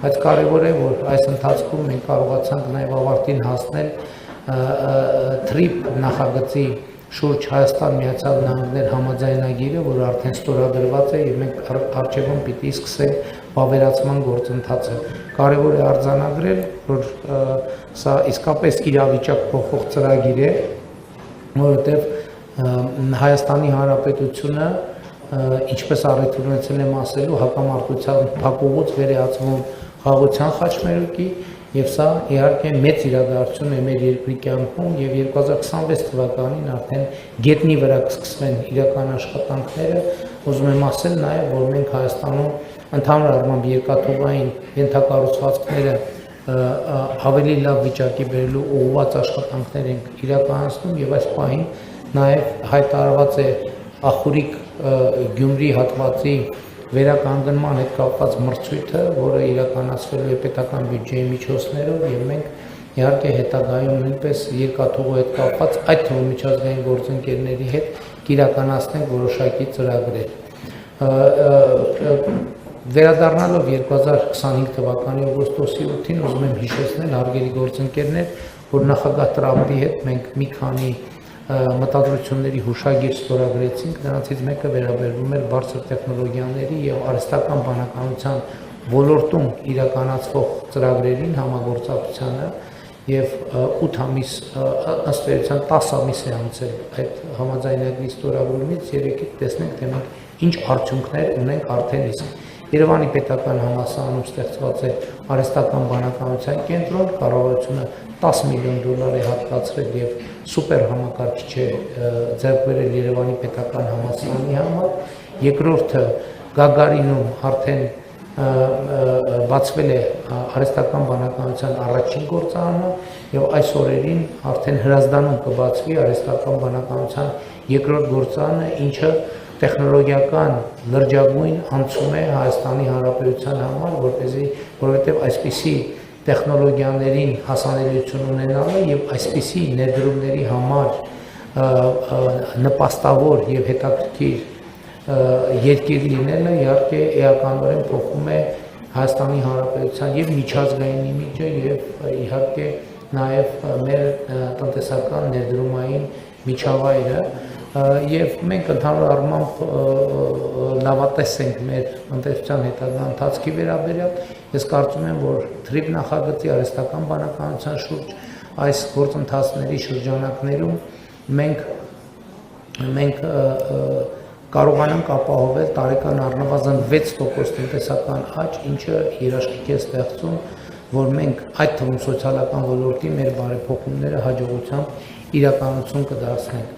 բայց կարևոր է, որ այս ընթացքում մենք կարողացանք նաև ավարտին հասնել TRIP նախագծի շուրջ Հայաստան Միացյալ Նահանգներ համաձայնագիրը, որ արդեն ստորագրված է եւ մենք առջևում պիտի սկսենք վավերացման գործընթացը։ Կարևոր է արձանագրել, որ սա իսկապես իրավիճակ փոխող ծրագիր է, որովհետեւ Հայաստանի Հանրապետությունը, ինչպես առիթ ունեցել եմ ասելու, հակամարտության փակուղուց վերահացվում խաղաղության խաչմերուկի եւ սա իհարկե մեծ իրադարձություն է մեր երկրի կյանքում եւ 2026 թվականին արդեն գետնի վրա կսկսվեն իրական աշխատանքները։ Ուզում եմ ասել նաեւ, որ մենք Հայաստանում ընդհանուր առմամբ երկաթուղային ենթակառուցվածքները ավելի լավ վիճակի բերելու ուղղված աշխատանքներ ենք իրականացնում եւ այս պահին նաեւ հայտարարված է Ախուրիկ Գյումրի հատվածի վերականգնման հետ կապված մրցույթը, որը իրականացվելու է պետական բյուջեի միջոցներով եւ մենք իհարկե հետագայում նույնպես երկաթուղու հետ կապված այդ թվում միջազգային գործընկերների հետ կիրականացնենք որոշակի ծրագրեր։ Վերադառնալով 2025 թվականի օգոստոսի 8-ին ուզում եմ հիշեցնել հարգելի գործընկերներ, որ նախագահ Տրամփի հետ մենք մի քանի մտադրությունների հուշագիր ստորագրեցինք, նրանցից մեկը վերաբերվում էր բարձր տեխնոլոգիաների եւ արհեստական բանականության ոլորտում իրականացվող ծրագրերին համագործակցությանը եւ 8 ամիս ըստ էության 10 ամիս է անցել այդ համաձայնագրի ստորագրումից, երեքից տեսնենք, թե մենք ինչ արդյունքներ ունենք արդեն իսկ։ Երևանի պետական համալսարանում ստեղծված է արհեստական բանականության կենտրոն, կառավարությունը $10 միլիոն է հատկացրել եւ սուպեր համակարգիչ է ձեռք բերել Երևանի պետական համալսարանի համար։ Երկրորդը Գագարինում արդեն բացվել է արհեստական բանականության առաջին գործարանը եւ այս օրերին արդեն Հրազդանում կբացվի արհեստական բանականության երկրորդ գործարանը, ինչը տեխնոլոգիական լրջագույն անցում է Հայաստանի Հանրապետության համար, որովհետև այսպիսի տեխնոլոգիաներին հասանելիություն ունենալը եւ այսպիսի ներդրումների համար նպաստավոր եւ հետաքրքիր երկիր լինելը իհարկե էականորեն փոխում է Հայաստանի Հանրապետության եւ միջազգային իմիջը եւ իհարկե նաեւ մեր տնտեսական ներդրումային միջավայրը եւ մենք ընդհանուր առմամբ լավատես ենք մեր տնտեսության հետագա ընթացքի վերաբերյալ։ Ես կարծում եմ, որ TRIP նախագծի արհեստական բանականության շուրջ այս գործընթացների շրջանակներում մենք կարողանանք ապահովել տարեկան առնվազն 6% տնտեսական աճ, ինչը երաշխիք է ստեղծում, որ մենք այդ թվում սոցիալական ոլորտի մեր բարեփոխումները հաջողությամբ իրականություն կդարձնենք։